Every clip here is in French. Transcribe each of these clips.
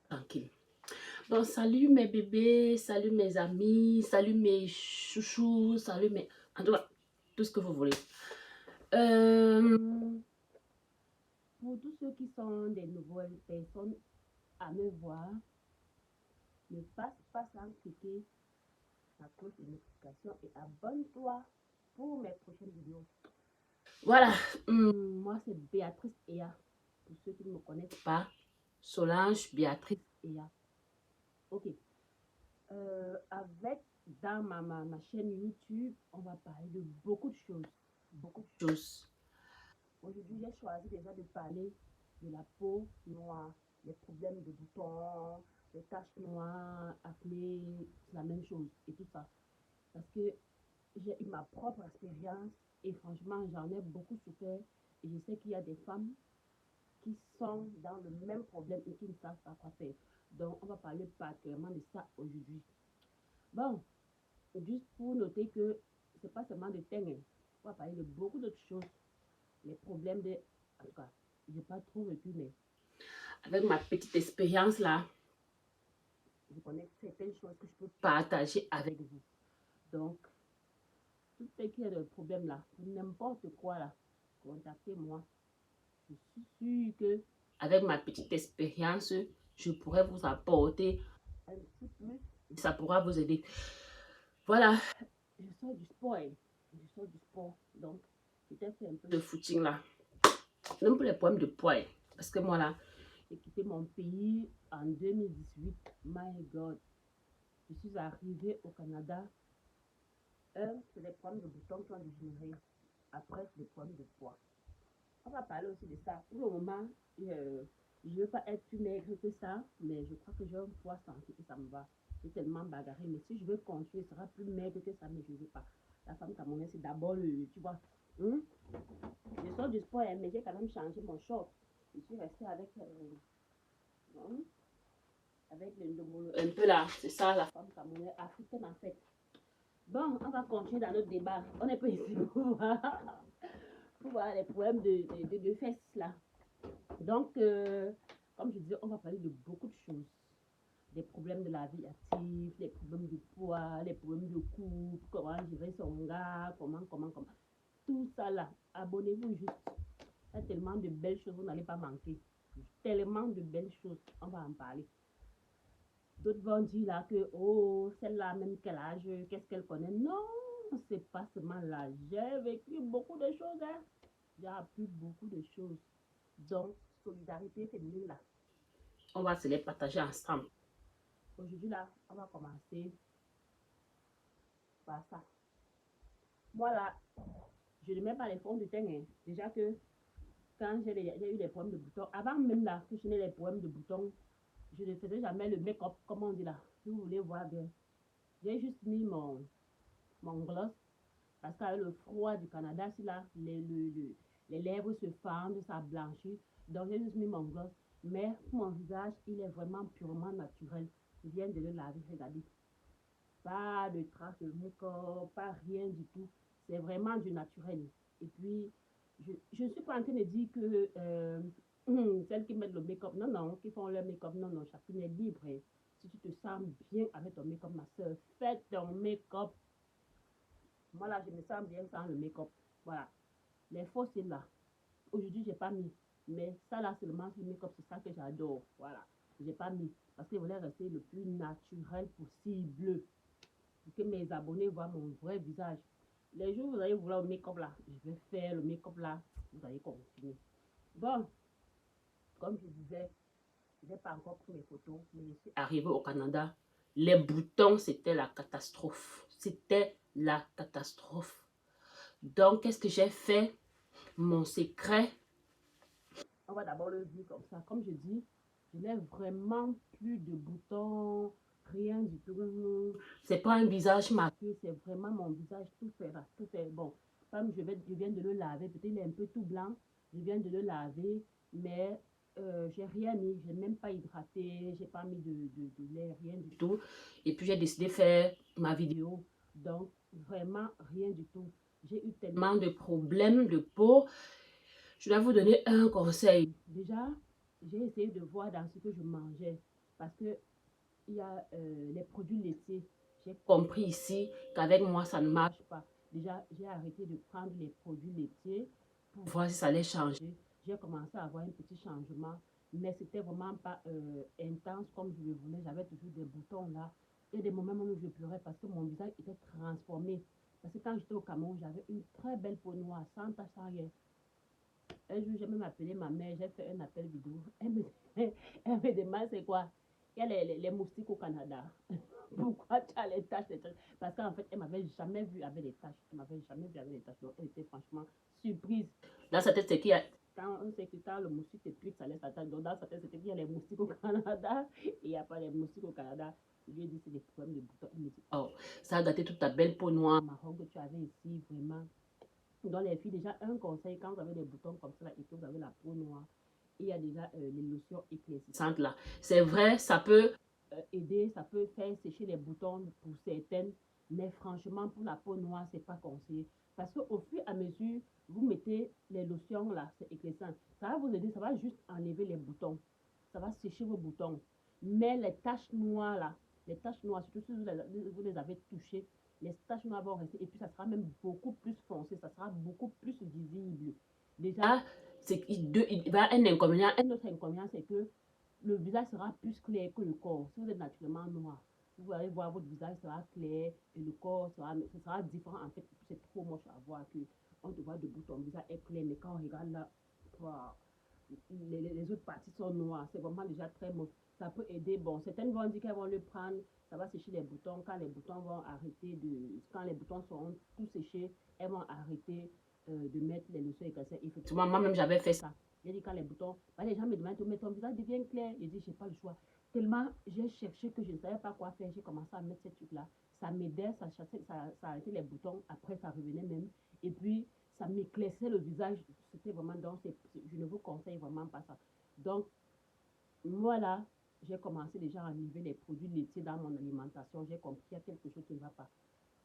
Tranquille. Bon, salut mes bébés, salut mes amis, salut mes chouchous, salut mes... En tout cas, tout ce que vous voulez. Pour tous ceux qui sont des nouvelles personnes à me voir, ne passe pas sans cliquer la cloche de notification et abonne-toi pour mes prochaines vidéos. Voilà, moi c'est Béatrice Eya. Pour ceux qui ne me connaissent pas, Solange Béatrice Eya. Ok. Avec dans ma chaîne YouTube, on va parler de beaucoup de choses. Beaucoup de choses. Aujourd'hui, j'ai choisi déjà de parler de la peau noire, les problèmes de boutons, les taches noires, acné, la même chose et tout ça. Parce que j'ai eu ma propre expérience et franchement, j'en ai beaucoup souffert. Et je sais qu'il y a des femmes qui sont dans le même problème et qui ne savent pas quoi faire. Donc, on va parler particulièrement de ça aujourd'hui. Bon, juste pour noter que c'est pas seulement de teint, on va parler de beaucoup d'autres choses. Les problèmes de... En tout cas, j'ai pas trop vécu, mais avec ma petite expérience là, je connais certaines choses que je peux partager avec vous. Donc, tout ce qui est de problème là, n'importe quoi là, contactez-moi. Je suis sûre que avec ma petite expérience, je pourrais vous apporter un petit plus et ça pourra vous aider. Voilà, je sors du sport, je sors du sport, donc je t'ai fait un peu de footing là. Même pour les problèmes de poids, parce que moi là, j'ai quitté mon pays en 2018. My God, je suis arrivée au Canada. C'est les problèmes de boutons qui ont dégénéré. Après, c'est les problèmes de poids. On va parler aussi de ça. Pour le moment, je ne veux pas être plus maigre que ça, mais je crois que j'ai un poids santé et ça me va. J'ai tellement bagarré, mais si je veux continuer, ce sera plus maigre que ça, mais je ne veux pas. La femme camerounaise, c'est d'abord le, tu vois. Je sors du sport, mais j'ai quand même changé mon short. Je suis restée avec, avec le un peu là, c'est ça la femme camerounaise, africaine en fait. Bon, on va continuer dans notre débat. On est pas ici pour voir les problèmes de fesses là. Donc, comme je disais, on va parler de beaucoup de choses. Des problèmes de la vie active, les problèmes de poids, les problèmes de couple, comment gérer son gars, comment. Tout ça là, abonnez-vous juste. Il y a tellement de belles choses, vous n'allez pas manquer. Tellement de belles choses, on va en parler. D'autres vont dire là que, oh, celle-là, même quel âge, qu'est-ce qu'elle connaît. Non, c'est pas seulement l'âge. J'ai vécu beaucoup de choses, hein. J'ai appris beaucoup de choses. Donc, solidarité féminine là, on va se les partager ensemble. Aujourd'hui là, on va commencer par ça. Moi là, je ne mets pas les fonds de teint. Hein. Déjà que quand j'ai eu des problèmes de boutons, avant même là que je n'ai les problèmes de boutons, je ne faisais jamais le make-up, comme on dit là. Si vous voulez voir bien. J'ai juste mis mon gloss parce qu'avec le froid du Canada, si là, les lèvres se fendent, ça blanchit. Donc j'ai juste mis mon gloss. Mais pour mon visage, il est vraiment purement naturel. Je viens de le laver, regardez. Pas de traces de make-up, pas rien du tout. C'est vraiment du naturel. Et puis, je ne suis pas en train de dire que celles qui mettent le make-up, non, non, qui font leur make-up, non, non, chacune est libre. Hein. Si tu te sens bien avec ton make-up, ma soeur, fais ton make-up. Moi, là, je me sens bien sans le make-up. Voilà. Les faux, c'est là. Aujourd'hui, je n'ai pas mis. Mais ça, là, seulement, le make-up, c'est ça que j'adore. Voilà. Je n'ai pas mis. Parce que je voulais rester le plus naturel possible. Pour que mes abonnés voient mon vrai visage. Les jours où vous allez vouloir le make-up là, je vais faire le make-up là. Vous allez continuer. Bon, comme je disais, je n'ai pas encore pris mes photos, mais je suis arrivée au Canada. Les boutons, c'était la catastrophe. C'était la catastrophe. Donc, qu'est-ce que j'ai fait? Mon secret, on va d'abord le dire comme ça. Comme je dis, je n'ai vraiment plus de boutons, rien du tout. C'est pas un visage marqué, c'est vraiment mon visage tout fait là, tout fait. Bon, comme je viens de le laver, peut-être il est un peu tout blanc. Je viens de le laver, mais j'ai rien mis, j'ai même pas hydraté, j'ai pas mis de lait, rien du tout. Et puis j'ai décidé de faire ma vidéo. Donc, vraiment rien du tout. J'ai eu tellement de problèmes de peau. Je dois vous donner un conseil. Déjà, j'ai essayé de voir dans ce que je mangeais. Parce que il y a les produits laitiers. J'ai compris ici qu'avec moi, ça ne marche pas. Déjà, j'ai arrêté de prendre les produits laitiers pour voir si ça allait changer. J'ai commencé à avoir un petit changement, mais c'était vraiment pas intense comme je le voulais. J'avais toujours des boutons là. Il y a des moments où je pleurais parce que mon visage était transformé. Parce que quand j'étais au Cameroun, j'avais une très belle peau noire, sans tache, sans rien. Un jour, j'ai même appelé ma mère, j'ai fait un appel vidéo. Elle me demande c'est quoi? Il y a les moustiques au Canada. Pourquoi tu as les taches, les taches? Parce qu'en fait, elle m'avait jamais vu avec les taches. Elle m'avait jamais vu avec les taches. Donc, elle était franchement surprise. Dans sa tête, c'est qu'il y a. Quand on sait que quand le moustique te pique, ça laisse sa tâche. Donc, dans sa tête, c'était qu'il y a les moustiques au Canada et il n'y a pas les moustiques au Canada. Je lui ai dit, c'est des problèmes de boutons. Elle me dit, oh, ça a gâté toute ta belle peau noire marron que tu avais ici, vraiment. Dans les filles, déjà, un conseil, quand vous avez des boutons comme ça et que vous avez la peau noire, il y a déjà les lotions éclaircissantes là. C'est vrai, ça peut aider, ça peut faire sécher les boutons pour certaines, mais franchement, pour la peau noire, c'est pas conseillé. Parce qu'au fur et à mesure, vous mettez les lotions là, c'est éclaircissant. Ça va vous aider, ça va juste enlever les boutons. Ça va sécher vos boutons. Mais les taches noires là, les taches noires, surtout si vous les avez touchées, les taches noires vont rester et puis ça sera même beaucoup plus foncé, ça sera beaucoup plus visible. Déjà, il va un inconvénient. Un autre inconvénient, c'est que le visage sera plus clair que le corps. Si vous êtes naturellement noir, vous allez voir votre visage sera clair et le corps sera différent. En fait, c'est trop moche à voir que on te voit debout, ton visage est clair, mais quand on regarde là, wow, les autres parties sont noires. C'est vraiment déjà très moche. Ça peut aider. Bon, certaines vont dire qu'elles vont le prendre, ça va sécher les boutons. Quand les boutons vont arrêter de. Quand les boutons seront tout séchés, elles vont arrêter de mettre les lotions éclaircies. Effectivement, moi-même, j'avais fait ça. J'ai dit quand les boutons. Bah, les gens me demandent, mais ton visage devient clair. J'ai dit, j'ai pas le choix. Tellement j'ai cherché que je ne savais pas quoi faire. J'ai commencé à mettre ces trucs-là. Ça m'aidait, ça arrêtait les boutons. Après, ça revenait même. Et puis, ça m'éclaircissait le visage. C'était vraiment, donc, je ne vous conseille vraiment pas ça. Donc, voilà, j'ai commencé déjà à enlever les produits laitiers dans mon alimentation. J'ai compris qu'il y a quelque chose qui ne va pas.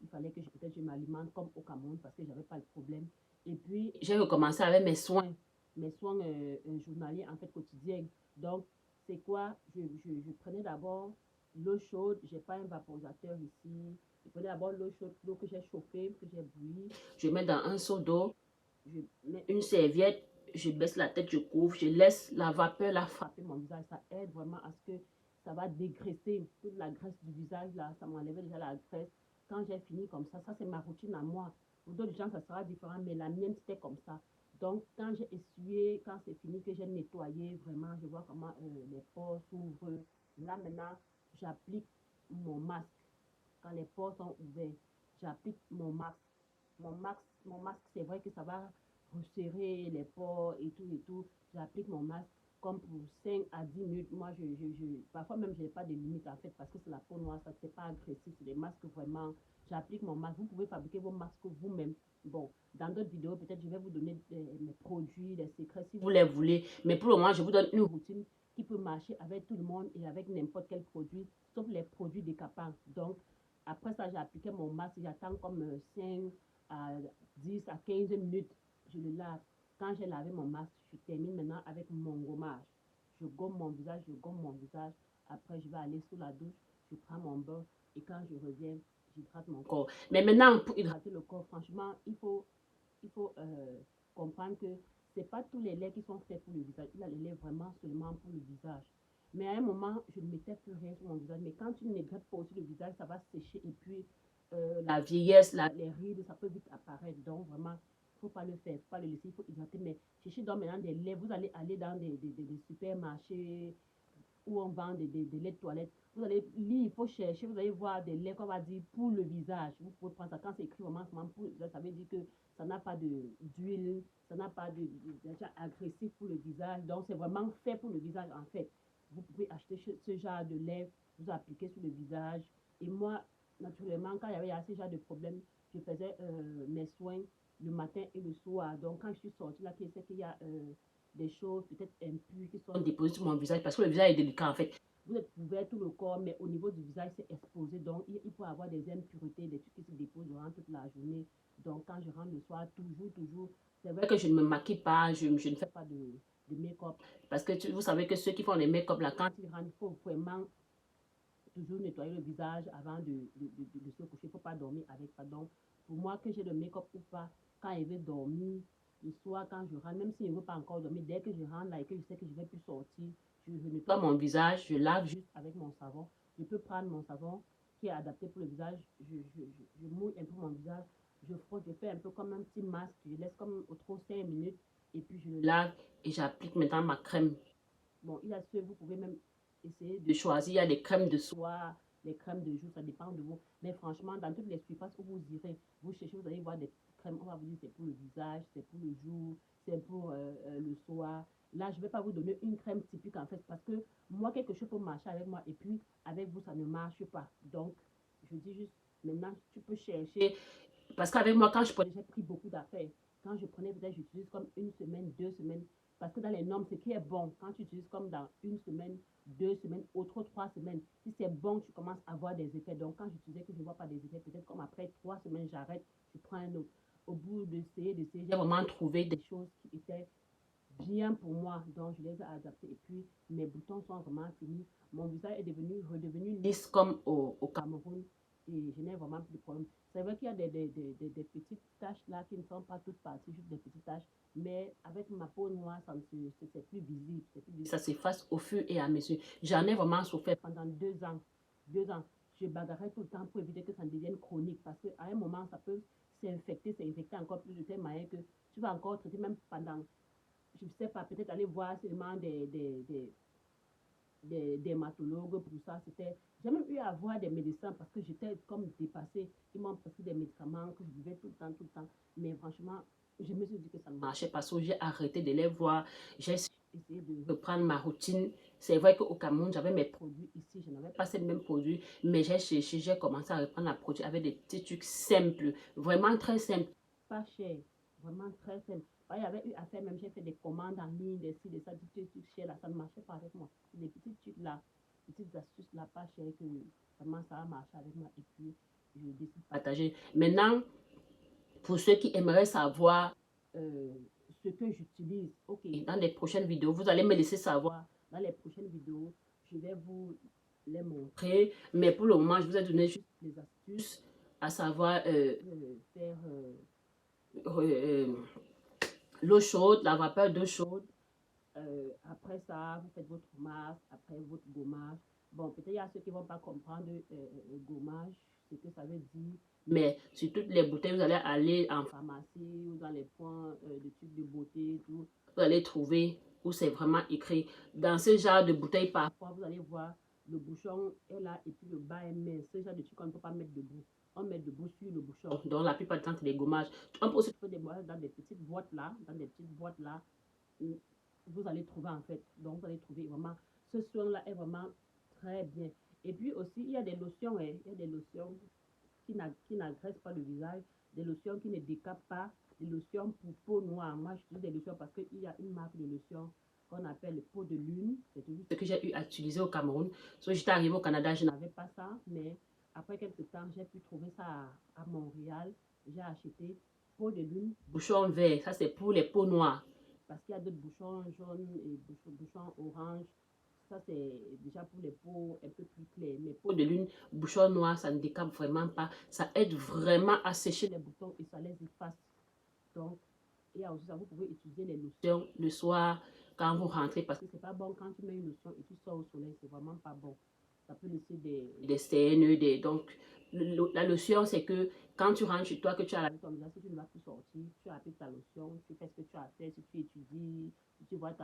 Il fallait que peut-être je m'alimente comme au Cameroun parce que je n'avais pas le problème. Et puis, j'ai recommencé avec mes soins journaliers, en fait, quotidiens. Donc, c'est quoi? Je prenais d'abord l'eau chaude. Je n'ai pas un vaporisateur ici. Je prenais d'abord l'eau chaude, l'eau que j'ai chauffée, que j'ai bouillie. Je mets dans un seau d'eau. Je mets une serviette. Je baisse la tête, je couvre. Je laisse la vapeur là frapper mon visage. Ça aide vraiment à ce que ça va dégraisser toute la graisse du visage là. Ça m'enlevait déjà la graisse. Quand j'ai fini comme ça c'est ma routine à moi. Pour d'autres gens, ça sera différent, mais la mienne, c'était comme ça. Donc, quand j'ai essuyé, quand c'est fini, que j'ai nettoyé, vraiment, je vois comment les pores s'ouvrent. Là, maintenant, j'applique mon masque. Quand les pores sont ouverts, j'applique mon masque. Mon masque, c'est vrai que ça va resserrer les pores et tout et tout. J'applique mon masque comme pour 5 à 10 minutes. Moi, parfois même, je n'ai pas de limite en fait parce que c'est la peau noire, ça c'est pas agressif, c'est des masques vraiment. J'applique mon masque. Vous pouvez fabriquer vos masques vous-même. Bon, dans d'autres vidéos, peut-être je vais vous donner mes produits, les secrets si vous les voulez. Mais pour le moment, je vous donne une routine qui peut marcher avec tout le monde et avec n'importe quel produit, sauf les produits décapants. Donc, après ça, j'ai appliqué mon masque. J'attends comme 5 à 10 à 15 minutes. Je le lave. Quand j'ai lavé mon masque, je termine maintenant avec mon gommage. Je gomme mon visage, je gomme mon visage. Après, je vais aller sous la douche, je prends mon bain et quand je reviens, j'hydrate mon corps. Mais maintenant, pour hydrater le corps, franchement, il faut comprendre que ce n'est pas tous les laits qui sont faits pour le visage. Il y a les laits vraiment seulement pour le visage. Mais à un moment, je ne mettais plus rien sur mon visage. Mais quand tu n'hydrates pas aussi le visage, ça va sécher et puis la vieillesse, les rides, ça peut vite apparaître. Donc vraiment, il ne faut pas le faire, il ne faut pas le laisser, il faut hydrater. Mais cherchez donc maintenant des laits. Vous allez aller dans des supermarchés où on vend des laits de toilette. Vous allez lire, il faut chercher, vous allez voir des laits qu'on va dire pour le visage. Vous pouvez prendre ça quand c'est écrit vraiment pour le visage, ça veut dire que ça n'a pas d'huile, ça n'a pas d'agent agressif pour le visage. Donc c'est vraiment fait pour le visage en fait. Vous pouvez acheter ce genre de lait, vous appliquez sur le visage. Et moi, naturellement, quand il y avait assez genre de problèmes, je faisais mes soins le matin et le soir. Donc quand je suis sortie là, c'est qu'il y a des choses peut-être impures qui sont déposées sur mon visage parce que le visage est délicat en fait. Vous êtes couvert tout le corps, mais au niveau du visage, c'est exposé. Donc, il peut y avoir des impuretés, des trucs qui se déposent durant toute la journée. Donc, quand je rentre le soir, toujours, c'est vrai que je ne me maquille pas, je ne fais pas de make-up. Parce que vous savez que ceux qui font les make-up, là, quand ils rentrent, il faut vraiment toujours nettoyer le visage avant de se coucher. Il ne faut pas dormir avec ça. Donc, pour moi, que j'ai le make-up ou pas, quand il veut dormir, le soir, quand je rentre, même s'il ne veut pas encore dormir, dès que je rentre là et que je sais que je ne vais plus sortir, je nettoie mon visage, je lave juste avec mon savon. Je peux prendre mon savon qui est adapté pour le visage, je mouille un peu mon visage, je frotte, je fais un peu comme un petit masque, je laisse comme au trop 5 minutes et puis je le lave et j'applique maintenant ma crème. Bon, il y a ceux, vous pouvez même essayer de choisir, il y a des crèmes de soie, des crèmes de jour, ça dépend de vous. Mais franchement, dans toutes les surfaces où vous irez, vous cherchez, vous allez voir des crèmes, on va vous dire c'est pour le visage, c'est pour le jour, c'est pour le soir. Là, je ne vais pas vous donner une crème typique en fait, parce que moi, quelque chose peut marcher avec moi et puis avec vous, ça ne marche pas. Donc, je dis juste, maintenant, tu peux chercher. Parce qu'avec moi, quand je prenais, j'ai pris beaucoup d'affaires. Quand je prenais, peut-être, j'utilise comme une semaine, 2 semaines. Parce que dans les normes, ce qui est bon, quand tu utilises comme dans une semaine, 2 semaines, autre 3 semaines, si c'est bon, tu commences à avoir des effets. Donc, quand j'utilisais que je ne vois pas des effets, peut-être comme après 3 semaines, j'arrête, je prends un autre. Au bout d'essayer, j'ai vraiment trouvé des choses qui étaient bien pour moi. Donc, je les ai adaptées. Et puis, mes boutons sont vraiment finis. Mon visage est redevenu lisse comme au Cameroun. Et je n'ai vraiment plus de problème. C'est vrai qu'il y a des petites taches là qui ne sont pas toutes parties, juste des petites taches. Mais avec ma peau noire, c'est plus visible. Ça s'efface au fur et à mesure. J'en ai vraiment souffert pendant 2 ans. 2 ans. Je bagarrais tout le temps pour éviter que ça ne devienne chronique. Parce qu'à un moment, ça peut s'infecter encore plus de telle manière que tu vas encore traiter même pendant, je ne sais pas, peut-être aller voir seulement des dermatologues pour ça. J'ai même eu à voir des médecins parce que j'étais comme dépassée. Ils m'ont prescrit des médicaments que je buvais tout le temps, tout le temps. Mais franchement, je me suis dit que ça ne marchait pas. So, j'ai arrêté de les voir. J'ai essayé de reprendre ma routine. C'est vrai qu'au Cameroun, j'avais mes produits ici. Je n'avais pas ces mêmes produits. Mais j'ai cherché, j'ai commencé à reprendre la produit avec des petits trucs simples. Vraiment très simples. Pas cher. Vraiment très simple. Il y avait eu à faire, même j'ai fait des commandes en ligne, des sites, des ça, des trucs chers là, ça ne marchait pas avec moi. Des petits trucs là, petites astuces là, pas chères que vraiment ça a marché avec moi et puis je décide de partager. Maintenant, pour ceux qui aimeraient savoir euh, ce que j'utilise, ok, dans les prochaines vidéos, vous allez me laisser savoir. Dans les prochaines vidéos, je vais vous les montrer. Mais pour le moment, je vous ai donné juste les astuces, à savoir faire l'eau chaude, la vapeur d'eau chaude. Après ça, vous faites votre masque, après votre gommage. Bon, peut-être il y a ceux qui ne vont pas comprendre le gommage, ce que ça veut dire. Mais sur toutes les bouteilles, vous allez aller en pharmacie ou dans les points de tubes de beauté, tout, vous allez trouver où c'est vraiment écrit. Dans ce genre de bouteille, parfois, vous allez voir le bouchon est là et puis le bas est mince. Ce genre de trucs qu'on ne peut pas mettre debout. On met debout sur le bouchon. Donc, la plupart du temps, c'est des gommages. On peut aussi trouver des gommages dans des petites boîtes là, où vous allez trouver en fait. Donc, vous allez trouver vraiment, ce soin-là est vraiment très bien. Et puis aussi, il y a des lotions, hein, il y a des lotions qui n'agressent pas le visage, des lotions qui ne décapent pas, des lotions pour peau noire. Moi, j'utilise des lotions parce qu'il y a une marque de lotion qu'on appelle peau de lune. C'est toujours ce que j'ai eu à utiliser au Cameroun. So, j'étais arrivée au Canada, je n'avais pas ça, mais après quelques temps, j'ai pu trouver ça à Montréal. J'ai acheté peau de lune, bouchon vert. Ça, c'est pour les peaux noires. Parce qu'il y a d'autres bouchons jaunes et bouchons orange. Ça, c'est déjà pour les peaux un peu plus claires. Mais peau de lune, bouchon noir, ça ne décape vraiment pas. Ça aide vraiment à sécher les boutons et ça les efface. Donc, il y a aussi ça, vous pouvez utiliser les lotions le soir quand vous rentrez. Parce que c'est pas bon quand tu mets une lotion et tu sors au soleil. C'est vraiment pas bon. Ça peut laisser des cernes. Donc, la lotion, c'est que quand tu rentres chez toi, que tu as lavé ton visage, si tu ne vas plus sortir, tu appliques ta lotion, tu fais ce que tu as à faire, si tu étudies, si tu vois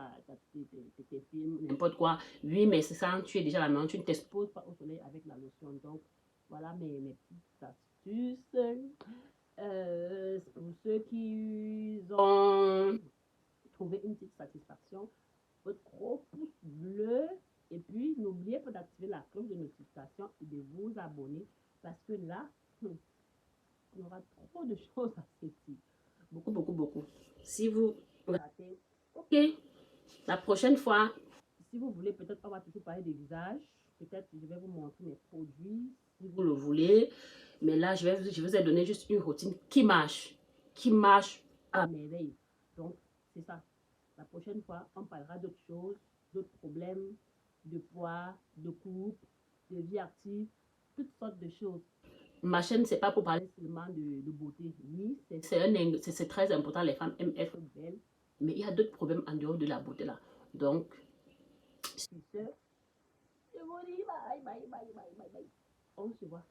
tes films, n'importe quoi. Oui, mais c'est ça, tu es déjà à la maison, tu ne t'exposes pas au soleil avec la lotion. Donc, voilà mes petites astuces. Pour ceux qui ont trouvé une petite satisfaction, votre gros pouce bleu. Et puis, n'oubliez pas d'activer la cloche de notification et de vous abonner parce que là, on aura trop de choses à se dire. Beaucoup, beaucoup, beaucoup. Si vous ratez, ok, la prochaine fois, si vous voulez, peut-être on va toujours parler des visages. Peut-être je vais vous montrer mes produits si vous le voulez. Mais là, je vous ai donné juste une routine qui marche à merveille. Donc, c'est ça. La prochaine fois, on parlera d'autres choses, d'autres problèmes, de poids, de couple, de vie active, toutes sortes de choses. Ma chaîne, c'est pas pour parler seulement de beauté. Oui, c'est très important. Les femmes aiment être belles. Mais il y a d'autres problèmes en dehors de la beauté là. Donc, sur ce, je vous dis bye, bye, bye, bye, bye, bye. On se voit.